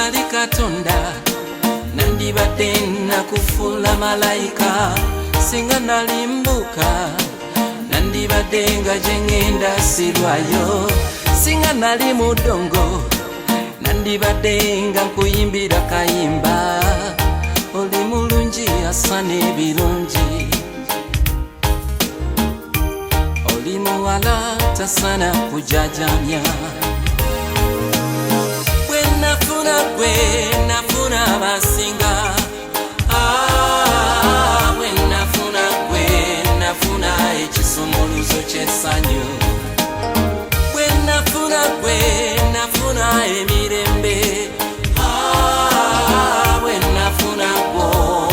nali Katonda nandibadde nakufuula malayika, singa nalimbuka nandibadde nga gye ŋŋenda sirwayo, singa nali mudongo nandibadde nga nkuyimbira kayimba. Oli mulungi asana ebirungi, oli muwala tasana kujajamya. Bwe nafuna gwe nafuna abasinga, bwe nafuna gwe nafuna ekisumuluzo ky'essanyu. Bwe nafuna gwe nafuna emirembe, bwe nafuna gwe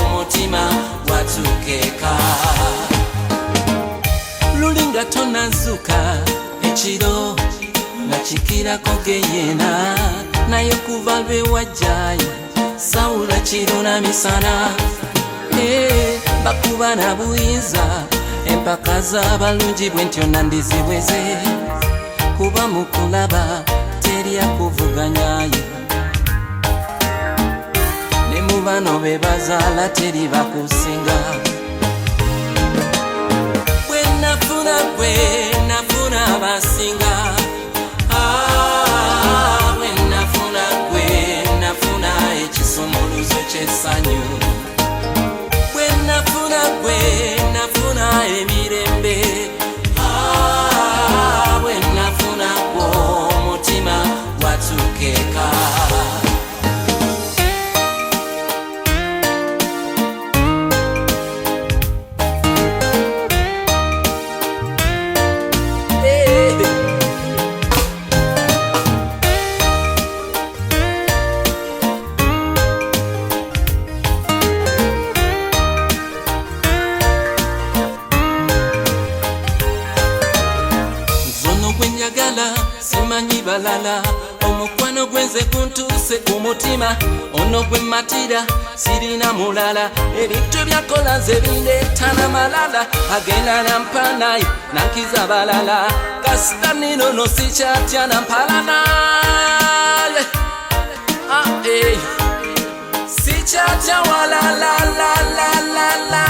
omutima gwatukeeka. Luli nga tonazuka ekiro nga kikirako geyena, naye kuva lwe wajjayo sawula kiro na misana. Bakuba na buyinza empaka z'abalungi bwe ntyo nandizibweze, kuba mu kulaba teri akuvuganyayo, ne mu bano be bazaala teri bakusinga. Bwe nafuna gwe nafuna abasinga, bwe nafuna gwe nafuna ekisumuluzo ky'essanyu. Bwe nafuna gwe nafuna emirembe, bwe nafuna gwe omutima gwatukeeka. Simanyi balala, omukwano gwenze guntuuse ku mutima, ono gwe matira sirina mulala. Ebintu byakola nze bindeetana malala, agenda nampa naye nankiza balala. Kasita nino no sikyatya nampalana, sikyatya walalalala.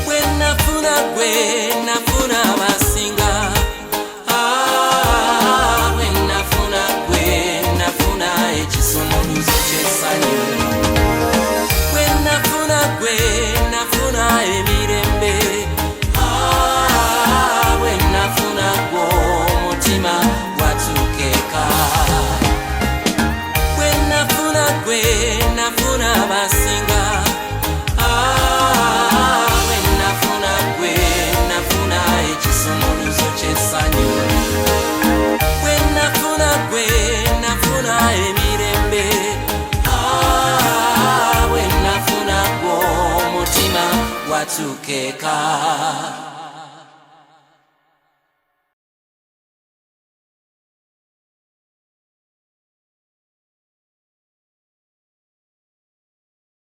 Bwe nafuna gwe nafuna abasinga, bwe nafuna gwe nafuna ekisumuluzo ky'essanyu. Bwe nafuna gwe nafuna emirembe, bwe nafuna gwe omutima gwatukeeka. Bwe nafuna gwe nafuna abasinga, bwe nafuna gwe nafuna ekisumuluzo ky'essanyu. Bwe nafuna gwe nafuna emirembe, bwe nafuna gwe omutima gwatukeeka.